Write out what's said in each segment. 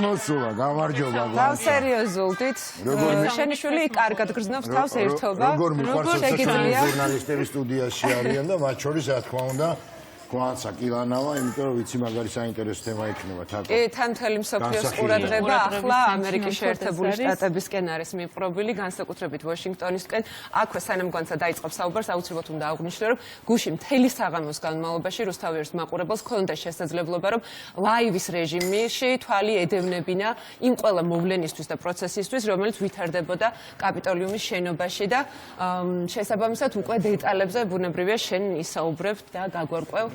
მოსულა, გამარჯობა. სერიოზულდით. შენი შვილი კარგად გრძნობს თავს ერთობა. როგორ მიყვარს ჟურნალისტები სტუდიაში არიან და მათ შორის რა თქმა უნდა გვანცა კილანავა, იმიტომ რომ ვიცი მაგარი საინტერესო თემა იქნება თაკო. კი, თან მთელი მსოფლიოს ყურადღება ახლა ამერიკის შეერთებული შტატებისკენ არის მიპყრობილი, განსაკუთრებით ვაშინგტონისკენ. აქვე სანამ გვანცა დაიწყებს საუბარს, აუცილებლად უნდა აღვნიშნო, რომ გუშინ მთელი საღამოს განმავლობაში რუსთავის მაყურებელს ჰქონდა შესაძლებლობა, რომ ლაივის რეჟიმში თვალი ედევნებინა იმ ყველა მოვლენისთვის და პროცესისთვის, რომელიც ვითარდებოდა კაპიტოლიუმის შენობაში და შესაბამისად უკვე დეტალებზე ბუნებრივია შენ ისაუბრებ და გაგვარკვევ.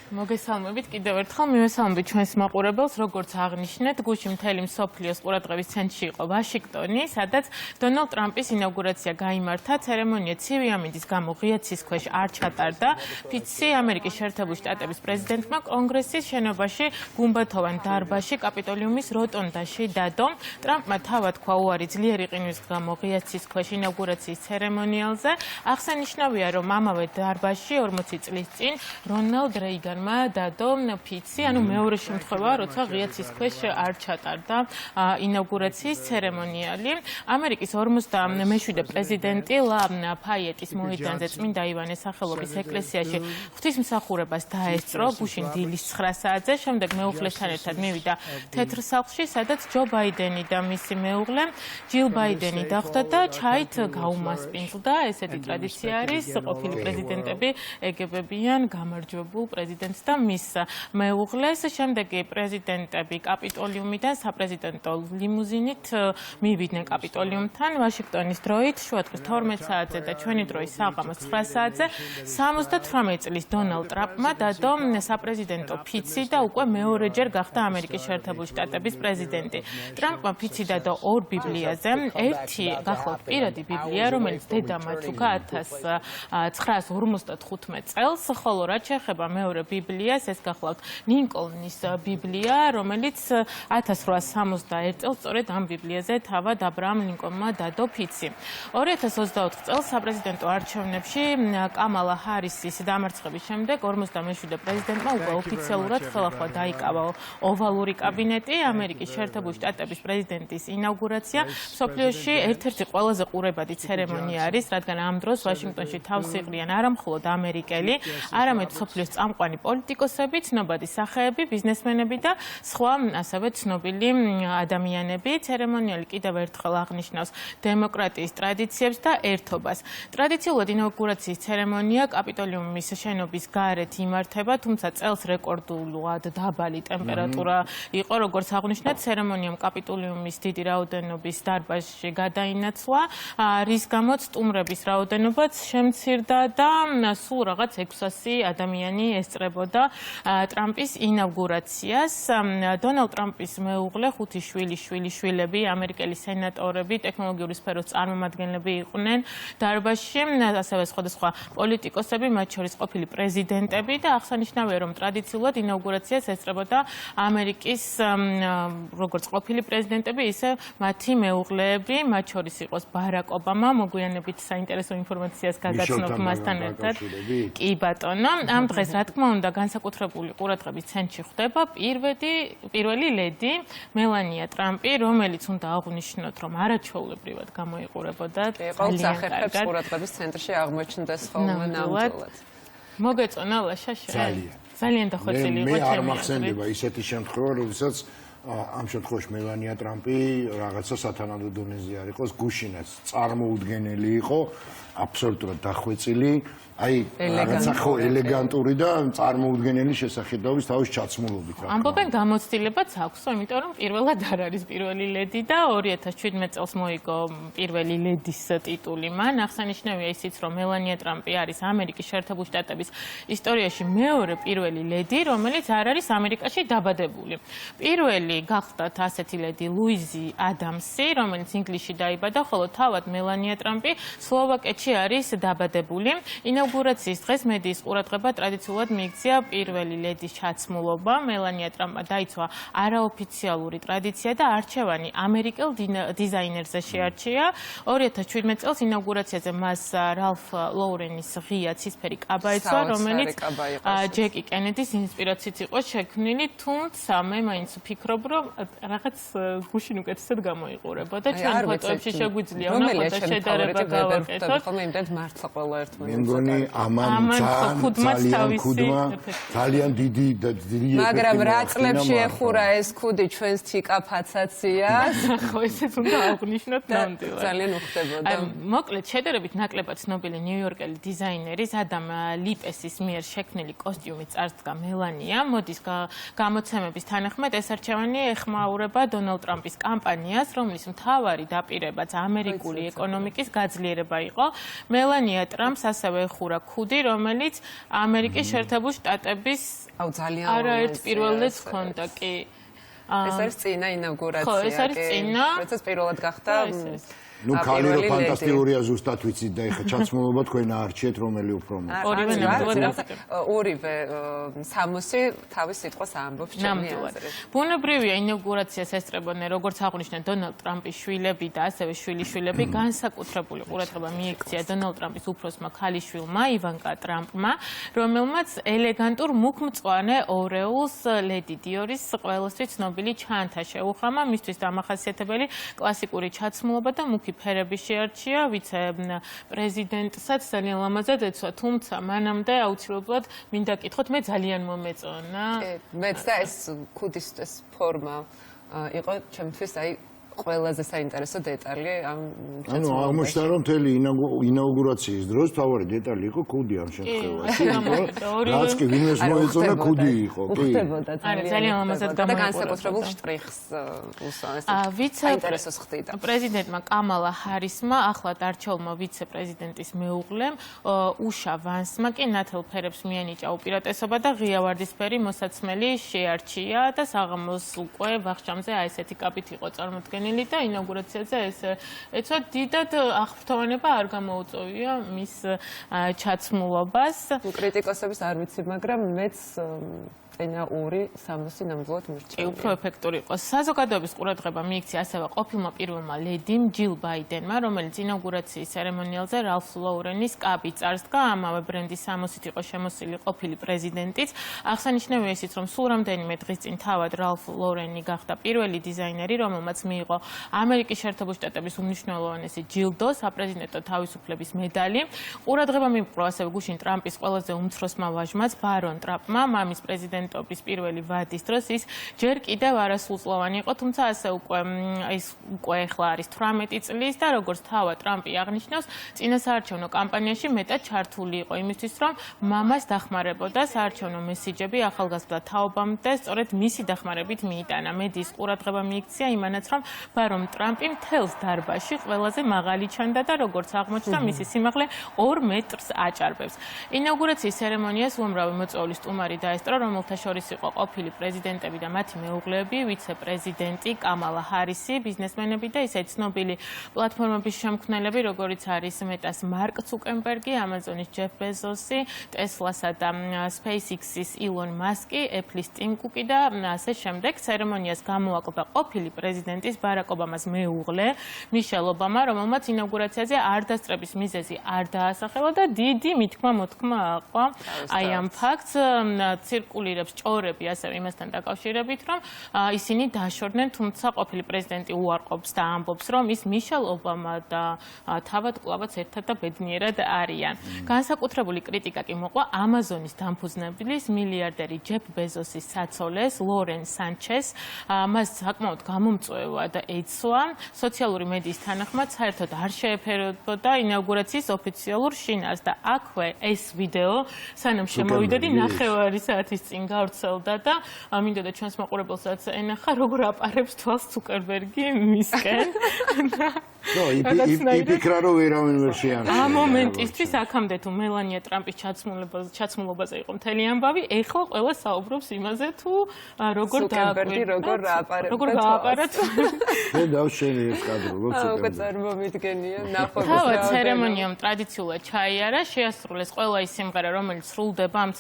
მოგესალმებით კიდევ ერთხელ მივესალმებით ჩვენს მაყურებელს, როგორც აღნიშნეთ, გუშინ მთელი მსოფლიოს ყურადღების ცენტრში იყო ვაშინგტონი, სადაც დონალდ ტრამპის ინაუგურაცია გაიმართა. ცერემონია ცივი ამინდის გამო ღია ცის ქვეშ არ ჩატარდა. ფიცი ამერიკის შეერთებული შტატების პრეზიდენტმა კონგრესის შენობაში გუმბათოვან დარბაზში კაპიტოლიუმის როტონდაში დადო. ტრამპმა თავად თქვა უარი ძლიერი ყინვის გამო ღია ცის ქვეშ ინაუგურაციის ცერემონიალზე. აღსანიშნავია, რომ ამავე დარბაზში 40 წლის წინ რონალდ რეიგანმა დადო ფიცი, ანუ მეორე შემთხვევაა, როცა ღია ცის ქვეშ არ ჩატარდა ინაუგურაციის ცერემონიალი. ამერიკის 57-მე პრეზიდენტი ლაფაიეტის მოედანზე წმინდა ივანეს სახელობის ეკლესიაში ღვთისმსახურებას დაესწრო გუშინ დილის 9 საათზე, შემდეგ მეუღლესთან ერთად მივიდა თეთრ სახლში, სადაც ჯო ბაიდენი და მისი მეუღლე ჯილ ბაიდენი დახვდა და ჩაით გაუმასპინძლდა. ესეთი ტრადიცია არის, ყოფილი პრეზიდენტები ეგებებიან გამარჯვებულ პრეზიდენტს და მის მეუღლეს. შემდეგი პრეზიდენტები კაპიტოლიუმიდან საპრეზიდენტო ლიმუზინით მივიდნენ კაპიტოლიუმთან ვაშინგტონის დროით შუა დღის 12 საათზე და ჩვენი დროის საღამოს 9 საათზე 78 წლის დონალდ ტრამპმა დადო საპრეზიდენტო ფიცი და უკვე მეორეჯერ გახდა ამერიკის შეერთებული შტატების პრეზიდენტი. ტრამპმა ფიცი დადო ორ ბიბლიაზე, ერთი გახლავთ პირადი ბიბლია, რომელიც დედამ აჩუქა 1955 წელს, ხოლო რაც შეეხება მეორე ბიბლიას, ეს გახლავთ ლინკოლნის ბიბლია, რომელიც 1861 წელს სწორედ ამ ბიბლიაზე თავად აბრაამ ლინკოლნმა დადო ფიცი. 2024 წელს საპრეზიდენტო არჩევნებში კამალა ჰარისის დამარცხების შემდეგ 57 პრეზიდენტმა უკვე ოფიციალურად ხელახლა დაიკავა ოვალური კაბინეტი. ამერიკის შეერთებული შტატების პრეზიდენტის ინაუგურაცია მსოფლიოში ერთ-ერთი ყველაზე ყურებადი ცერემონია არის, რადგან ამ დროს ვაშინგტონში თავს იყრიან არა მხოლოდ ამერიკელი, არამედ მსოფლიოს წამყვანი პოლიტიკოსები, ცნობადი სახეები, ბიზნესმენები და სხვა ასევე ცნობილი ადამიანები. ცერემონიალი კიდევ ერთხელ აღნიშნავს დემოკრატიის ტრადიციებს და ერთობას. ტრადიციულად ინაუგურაციის ცერემონია კაპიტოლიუმის შენობის გარეთ იმართება, თუმცა წელს რეკორდულად დაბალი ტემპერატურა იყო, როგორც აღნიშნეთ, ცერემონიამ კაპიტოლიუმის დიდი რაოდენობის დარბაზში გადაინაცვლა, რის გამოც სტუმრების რაოდენობაც შემცირდა და სულ რაღაც 600 ადამიანი ესწრებოდა ტრამპის ინაუგურაციას. დონალდ ტრამპის მეუღლე, 5 შვილები, ამერიკელი სენატორები, ტექნოლოგიური სფეროს წარმომადგენლები იყვნენ დარბაზში, ასევე სხვადასხვა პოლიტიკოსები, მათ შორის ყოფილი პრეზიდენტები და აღსანიშნავია, რომ ტრადიციულად ინაუგურაციას ესწრებოდა ამერიკის როგორც ყოფილი პრეზიდენტები, ისე მათი მეუღლეები, მათ შორის იყოს ბარაკ ობამა, მოგვიანებით საინტერესო ინფორმაციას გაგაცნობთ მასთან ერთად. კი ბატონო, ამ დღეს რა თქმა უნდა განსაკუთრებული ყურადღების ცენტრში ხვდება პირველი ლედი მელანია ტრამპი, რომელიც უნდა აღვნიშნოთ, რომ არაჩვეულებრივად გამოიყურებოდა. ყოველს ახერხებს ყურადღების ცენტრში აღმოჩნდეს ხოლმე ნამდვილად. მოგეწონა ლაშაშა? ძალიან დახვეწილი იყო ჩემი. მე არ ჩემი მახსენდება ისეთი შემთხვევა, როდესაც ამ შემთხვევაში მელანია ტრამპი რაღაცა სათანადო დონეზე არ იყოს, გუშინაც წარმოუდგენელი იყო, აბსოლუტურად დახვეწილი. აი რაღაცა ხო ელეგანტური და წარმოუდგენელი შესახედაობის თავის ჩაცმულობით. ამბობენ გამოცდილებაც აქვს, იმიტომ რომ პირველად არ არის პირველი ლედი და 2017 წელს მოიგო პირველი ლედის ტიტული. მან აღსანიშნავია ისიც, რომ მელანია ტრამპი არის ამერიკის შეერთებული შტატების ისტორიაში მეორე პირველი ლედი, რომელიც არ არის ამერიკაში დაბადებული. პირველი გახდათ ასეთი ლედი ლუიზი ადამსი, რომელიც ინგლისში დაიბადა, ხოლო თავად მელანია ტრამპი სლოვაკეთში არის დაბადებული. ინაუგურაციის დღეს მედიის ყურადღება ტრადიციულად მიიქცია პირველი ლედის ჩაცმულობა. მელანია ტრამპმა დაიცვა არაოფიციალური ტრადიცია და არჩევანი ამერიკელ დიზაინერზე შეარჩია. 2017 წელს ინაუგურაციაზე მას რალფ ლოურენის ღია ცისფერი კაბა ეცვა, რომელიც ჯეკი კენედის ინსპირაციით იყო შექმნილი, თუმცა მე მაინც ვფიქრობ, რომ რაღაც გუშინ უკეთესად გამოიყურებოდა. ჩვენ ფოტოებში შეგვიძლია უნდა შედარება გავაკეთოთ. ხოლმე იმდენად მართლა ყველა ერთმანეთს. მე მგონი ამან ძალიან დიდი მაგრამ რა წლებში ეხურა ეს ქუდი ჩვენს თიკაფაცაცია? ხო, ესეც უნდა აღვნიშნოთ ნამდვილად. ძალიან უხდებოდა. მოკლედ, შედარებით ნაკლებად ცნობილი ნიუ-იორკელი დიზაინერის ადამ ლიპესის მიერ შექმნილი კოსტიუმი წარსდგა მელანია. მოდის გამოცემების თანახმად ეს არჩევანი ეხმაურება დონალდ ტრამპის კამპანიას, რომლის მთავარი დაპირებაც ამერიკული ეკონომიკის გაძლიერება იყო. მელანია ტრამპს ასევე ეხურა ქუდი, რომელიც ამერიკის შეერთებული შტატების არაერთ პირველად ჰქონდა კი. ეს არის წინა ინაუგურაცია. ხო, ეს არის წინა. როდესაც პირველად გახდა ნუ ქალი რო ფანტასტიკურია ზუსტად ვიცით და ეხა ჩაცმულობა თქვენ არჩიეთ რომელი უფრო ორივე სამოსი თავის სიტყვას ამბობს ჩემი აზრით. ბუნებრივია ინაუგურაციას ესწრებოდნენ როგორც აღვნიშნეთ დონალდ ტრამპის შვილები და ასევე შვილიშვილები. განსაკუთრებული ყურადღება მიექცია დონალდ ტრამპის უფროსმა ქალიშვილმა ივანკა ტრამპმა, რომელმაც ელეგანტურ მუქმწვანე ორეულს ლედი დიორის ყველასთვის ცნობილი ჩანთა შეუხამა. მისთვის დამახასიათებელი კლასიკური ჩაცმულობა და მუქი ფერები შეარჩია, ვიცე პრეზიდენტსაც ძალიან ლამაზად ეცვა, თუმცა მანამდე აუცილებლად მინდა კითხოთ, მე ძალიან მომეწონა. მეც და ეს ქუდის ეს ფორმა იყო ჩემთვის აი ყველაზე საინტერესო დეტალი ამ ანუ აღმოჩნდა რომ მთელი ინაუგურაციის დროს თავარი დეტალი იყო ქუდი ამ შემთხვევაში. რაც კი ვინმეს მოეწონა ქუდი იყო, კი. ძალიან ლამაზად და განსაკუთრებულ შტრიხს უსვამეს. საინტერესოს ხდიდა. პრეზიდენტმა კამალა ჰარისმა, ახლად არჩეულმა ვიცე-პრეზიდენტის მეუღლემ უშა ვანსმა კი ნათელ ფერებს მიანიჭა უპირატესობა და ღია ვარდისფერი მოსაცმელი შეარჩია და საღამოს უკვე ვახშამზე აი ესეთი კაპით იყო წარმოდგენილი. და ინაუგურაციაზე ეს ეცვა დიდად აღფრთოვანება არ გამოუწოვია მის ჩაცმულობას. კრიტიკოსების არ ვიცი, მაგრამ მეც წინა 2-3 ნამდვილად მირჩევია. უფრო ეფექტური იყო. საზოგადოების ყურადღება მიიქცია ასევე ყოფილმა პირველმა ლედიმ ჯილ ბაიდენმა, რომელიც ინაუგურაციის ცერემონიალზე რალფ ლოურენის კაპით წარსდგა. ამავე ბრენდის სამოსით იყო შემოსილი ყოფილი პრეზიდენტიც. აღსანიშნავია ისიც, რომ სულ რამდენიმე დღის წინ თავად რალფ ლოურენი გახდა პირველი დიზაინერი, რომელმაც მიიღო ამერიკის შეერთებული შტატების უმნიშვნელოვანესი ჯილდო, საპრეზიდენტო თავისუფლების медаლი. ყურადღება მიიპყრო ასევე გუშინ ტრამპის ყველაზე უმცროსმა ვაჟმაც ბარონ ტრამპმა, მამის პრეზიდენტობის პირველი ვადის დროს ის ჯერ კიდევ არასრულწლოვანი იყო, თუმცა ასე უკვე ახლა არის 18 წლის და როგორც თავად ტრამპი აღნიშნავს, წინა საარჩევნო კამპანიაში მეტად ჩართული იყო იმისთვის, რომ მამას დახმარებოდა საარჩევნო მესიჯები ახალგაზრდა თაობამდე, სწორედ მისი დახმარებით მიიტანა. მედიის ყურადღება მიიქცია იმანაც, რომ ბარონ ტრამპი მთელს დარბაზში ყველაზე მაღალი ჩანდა და როგორც აღმოჩნდა, მისი სიმაღლე 2 მეტრს აჭარბებს. ინაუგურაციის ცერემონიას უამრავი მოწვეული სტუმარი დაესწრო, რომელთა შორის იყო ყოფილი პრეზიდენტები და მათი მეუღლეები, ვიცე-პრეზიდენტი კამალა ჰარისი, ბიზნესმენები და ისეთი ცნობილი პლატფორმების შემქმნელები, როგორიც არის მეტას მარკ ცუკერბერგი, ამაზონის ჯეფ ბეზოსი, ტესლასა და SpaceX-ის ილონ მასკი, Apple-ის ტიმ კუკი და ასე შემდეგ. ცერემონიას გამოაკლდა ყოფილი პრეზიდენტის ბარაკ ობამას მეუღლე, მიშელ ობამა, რომელმაც ინაუგურაციაზე არ დასწრების მიზეზი არ დაასახელა და დიდი მითქმა-მოთქმა აყვა. აი ამ ფაქტს ცირკულირებს ჭორები ასევე იმასთან დაკავშირებით, რომ ისინი დაშორდნენ, თუმცა ყოფილი პრეზიდენტი უარყოფს და ამბობს, რომ ის მიშელ ობამა და თავად კლავაც ერთად და ბედნიერად არიან. განსაკუთრებული კრიტიკა კი მოყვა ამაზონის დამფუძნებლის მილიარდერი ჯეფ ბეზოსის საცოლეს, ლორენ სანჩეს. მას საკმაოდ გამომწვევად ეცვა. სოციალური მედიის თანახმად საერთოდ არ შეეფერებოდა ინაუგურაციის ოფიციალურ შინაარსს და აქვე ეს ვიდეო სანამ შემოვიდოდი ნახევარი საათის წინ გავრცელდა და მინდოდა ჩვენს მაყურებელსაც ენახა როგორ აპარებს თვალს ცუკერბერგი მისკენ. იფიქრა რომ ვერავინ ვერ შეარჩია. ამ მომენტისთვის აქამდე თუ მელანია ტრამპის ჩაცმულობაზე იყო მთელი ამბავი, ეხლა ყველა საუბრობს იმაზე თუ როგორ გააპარებს. მე დავშენი ეს კადრო, როგორ უკვე წარმომიდგენია ნახოთ. თავად ცერემონიამ ტრადიციულად ჩაიარა, შეასრულეს ყველა ის სიმღერა, რომელიც სრულდება ამ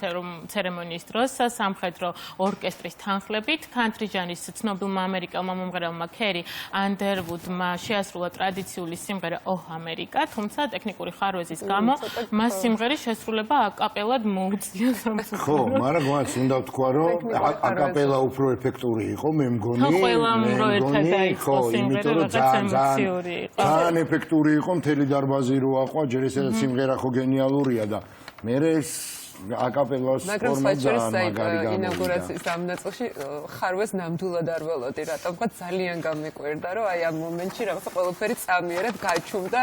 ცერემონიის დროს სამხედრო ორკესტრის თანხლებით. კანტრი ჟანრის ცნობილმა ამერიკელმა მომღერალმა ქერი ანდერვუდმა შეასრულა ტრადიციულად ტრადიციული სიმღერა Oh America, თუმცა ტექნიკური ხარვეზის გამო მას სიმღერის შესრულება აკაპელად მოუწია სამწუხაროდ. ხო, მაგრამ გვაც უნდა ვთქვა, რომ აკაპელა უფრო ეფექტური იყო, მე მგონი. ყველამ რო ერთად დაიწყო სიმღერა, რაღაც ემოციური იყო. ძალიან ეფექტური იყო, მთელი დარბაზი რო აყვა, ჯერ ესეც სიმღერა ხო გენიალურია და მე ეს აკაპელას ფორმა ძალიან მაგარი გამოდგა. ინაუგურაციის ამ ნაწილში ხარვეს ნამდვილად არ ველოდი, რატომღაც ძალიან გამიკვირდა, რომ აი ამ მომენტში რაღაცა ყველაფერი წამიერად გაჩუმდა,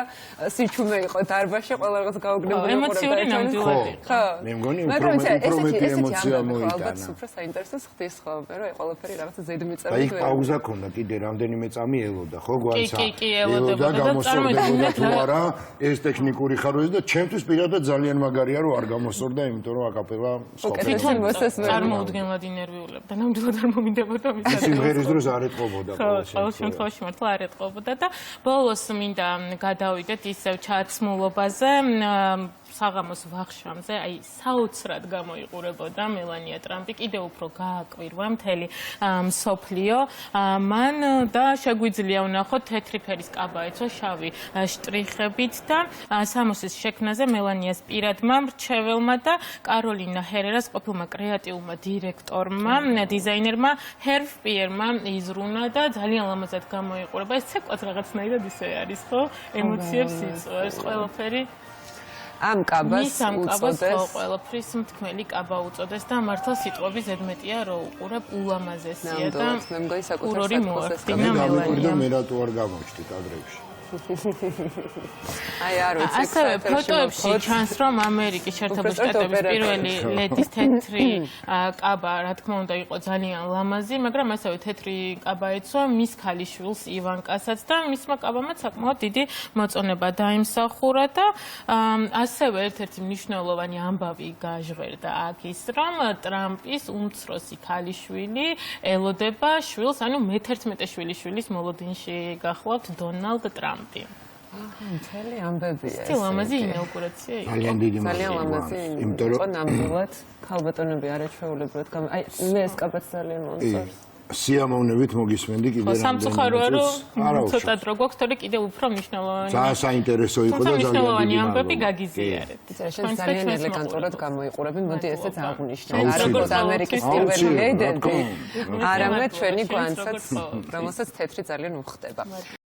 სიჩუმე იყო დარბაზში, ყველა რაღაც გაუგნებელი იყო. ემოციური ნამდვილად იყო. ხო. მე მგონი უფრო მეტი ემოცია მოიტანა. ალბათ უფრო საინტერესოს ხდის ხოლმე, რომ აი ყველაფერი რაღაცა ზედმიწევრით და იქ პაუზა ქონდა, კიდე რამდენიმე წამი ელოდა, ხო გვანცა? კი, ელოდებოდა და გამოსორდებოდა თუ არა ეს ტექნიკური ხარვეზი და ჩემთვის პირადად ძალიან მაგარია, რომ არ გამოსორდა, იმიტომ რომ აკაპელა თვითონ მოსესმეა. წარმოუდგენლად ინერვიულებდა, ნამდვილად არ მომინდებოდა მის სიმღერის დროს არ ეტყობოდა ყოველ შემთხვევაში მართლა არ ეტყობოდა და ბოლოს მინდა გადავიდეთ ისევ ჩაცმულობაზე საღამოს ვახშამზე, აი საოცრად გამოიყურებოდა მელანია ტრამპი, კიდევ უფრო გააკვირვა მთელი მსოფლიო. მან და შეგვიძლია ვნახოთ თეთრი ფერის კაბა ეცვა შავი შტრიხებით და სამოსის შექმნაზე მელანიას პირადმა მრჩეველმა და კაროლინა ჰერერას ყოფილმა კრეატიულმა დირექტორმა, დიზაინერმა ჰერვ პიერმა იზრუნა და ძალიან ლამაზად გამოიყურება. ეს ცეკვაც რაღაცნაირად ისე არის, ხო? ემოციებს იწვევს ყველაფერი. ამ კაბას უწოდეს ყველაფრის მთქმელი კაბა უწოდეს და მართლა სიტყვები ზედმეტია რომ უყურებ ულამაზესია და მე მგონი ურორი მოახდინა მელანია მე რატო არ გამოჩდი კადრებში აი არ ვიცი ასევე ფოტოებში ჩანს რომ ამერიკის შეერთებული შტატების პირველი ლედის თეთრი კაბა რა თქმა უნდა იყო ძალიან ლამაზი მაგრამ ასევე თეთრი კაბა ეცვა მის ქალიშვილს ივანკასაც და მისმა კაბამაც საკმაოდ დიდი მოწონება დაიმსახურა და ასევე ერთ-ერთი მნიშვნელოვანი ამბავი გაჟღერდა აქ ის რომ ტრამპის უმცროსი ქალიშვილი ელოდება შვილს ანუ მე-11 შვილიშვილის მოლოდინში გახლავთ დონალდ ტრამპი მთელი ამბებია ეს ლამაზი ინაუგურაცია იყო ძალიან დიდი ძალიან ლამაზი იმიტომ რომ ნამდვილად ქალბატონები არ ეჩვეულებოდ აი მე ეს კაბაც ძალიან მომწონს სიამოვნებით მოგისმენდი კიდე რამდენი სამწუხაროა რომ ცოტა დრო გვაქვს თორე კიდე უფრო მნიშვნელოვანი ძალიან საინტერესო იყო და ძალიან მნიშვნელოვანი ამბები გაგიზიარეთ ეს ძალიან ელეგანტურად გამოიყურები მოდი ესეც აღვნიშნე როგორც ამერიკის პირველი ლედი არამედ ჩვენი გვანცაც რომელსაც თეთრი ძალიან უხდება